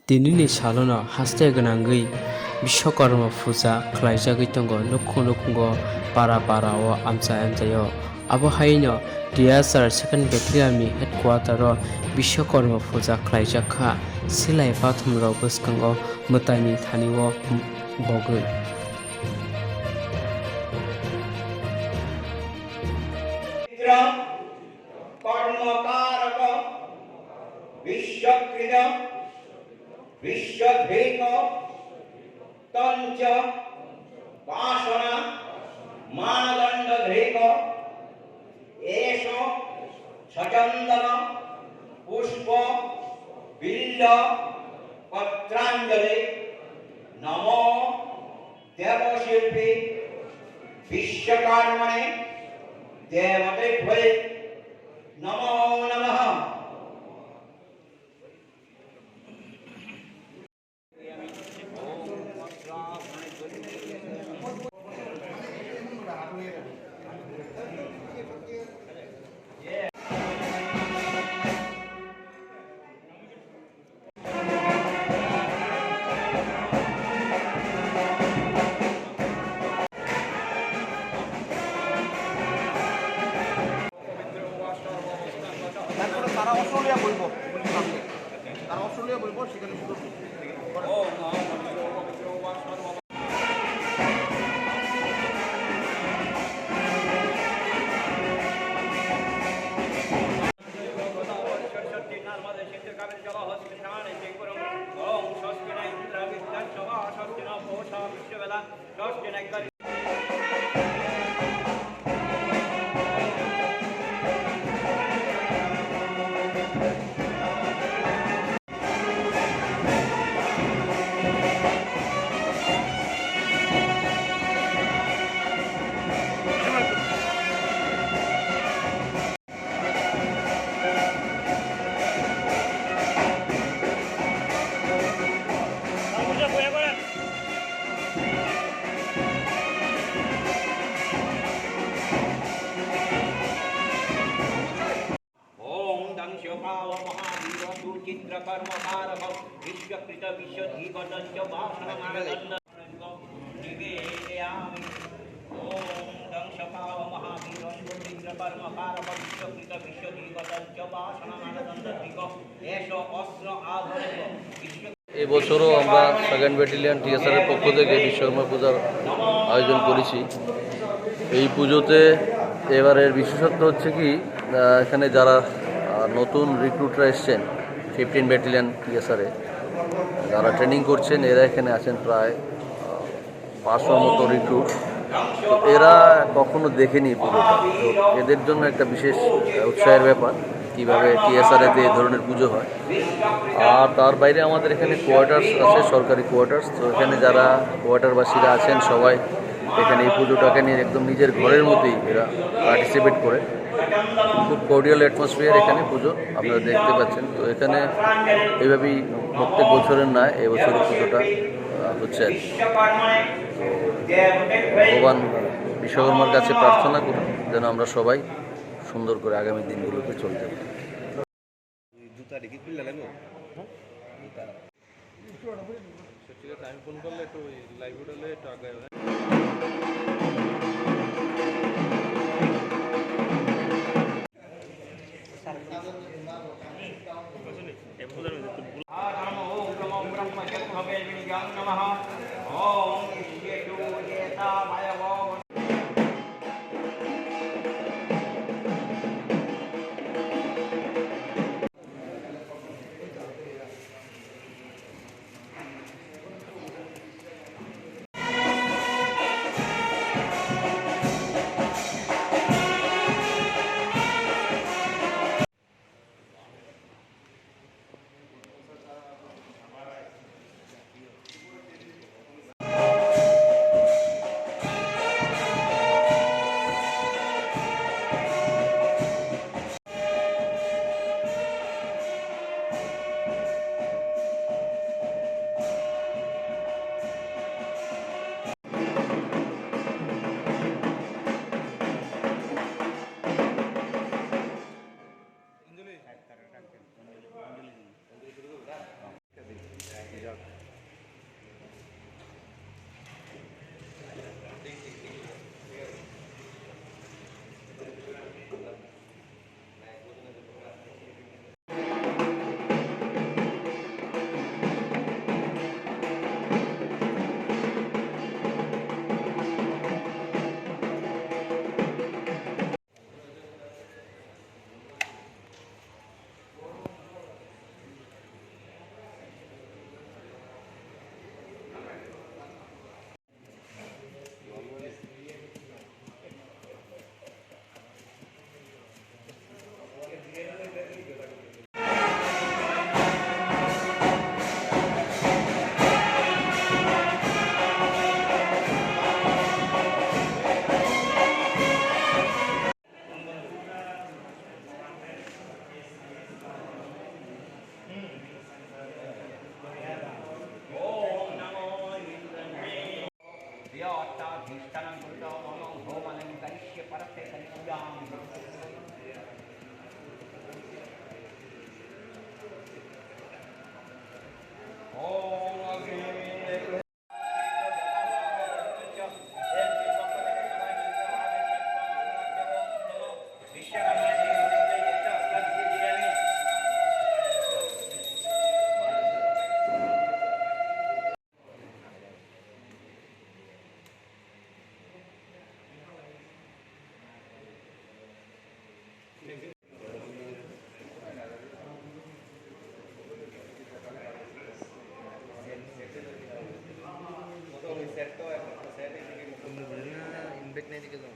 दिनैनि सालनो हास्थायगोनाङै बिश्वकर्मा फुजा खालायजागै दङ नखुंग पारा आमचायाव आबहायनो DSR सेकेंड बेटेलियननि हेडक्वार्टाराव बिश्वकर्मा फुजा खालायजाखा सिलाय बाथुमराव गोसखांगो मोतायनि थानिव बगै विश्वधेक तंच वासना मानदंडधेक एष सचंदन पुष्प बिल्ल पत्रांजलि नमो देवशिल्पी विश्वकर्मणे देवतेभ्ये नमो नमः। তারা অস্ট্রেলিয়া বলবো তারা অস্ট্রেলিয়া বলবো সেখানে শুধু चित्रकर्मकारः विश्वकृत विश्वधीगतञ्च वासनमानदण्ड निवेदयामि। ॐ दंशकाव महावीरं चित्रकर्मकारः विश्वकृत विश्वधीगतञ्च वासनमानदण्डधिक एष अस्त्र आभरणः विश्व এবছরও আমরা সেকেন্ড ব্যাটালিয়ন টিএসআরের পক্ষ থেকে বিশ্বকর্মা পূজার আয়োজন করেছি। এই পুজোতে এবারের বিশেষত্ব হচ্ছে কি এখানে যারা নতুন রিক্রুটরা এসছেন 15 ব্যাটালিয়ন টিএসআরে যারা ট্রেনিং করছেন এরা এখানে আছেন প্রায় 500 মতো রিক্রুট। তো এরা কখনো দেখেনি পুজোটা, তো এদের জন্য একটা বিশেষ উৎসাহের ব্যাপার কীভাবে টিএসআরেতে এই ধরনের পুজো হয়। আর তার বাইরে আমাদের এখানে কোয়ার্টার্স আছে, সরকারি কোয়ার্টার্স। তো এখানে যারা কোয়ার্টারবাসীরা আছেন সবাই এখানে এই পুজোটাকে নিয়ে একদম নিজের ঘরের মতোই এরা পার্টিসিপেট করে। খুব কর্ডিয়াল অ্যাটমসফিয়ার এখানে পুজো আপনারা দেখতে পাচ্ছেন। তো এখানে এইভাবেই প্রত্যেক বছরের নয় এবছরের পুজোটা হচ্ছে আর কি। ভগবান বিশ্বকর্মার কাছে প্রার্থনা করুন যেন আমরা সবাই সুন্দর করে আগামী দিনগুলোতে চলতে পারি। আমি ফোন করলে একটু লাইভ হোটেলে একটু আগে अधिष्ठानं कृत्वा मम होमनं करिष्ये परस्य कलिपूजां ॐ अग्ने ইনভেট নেই দিকে যাও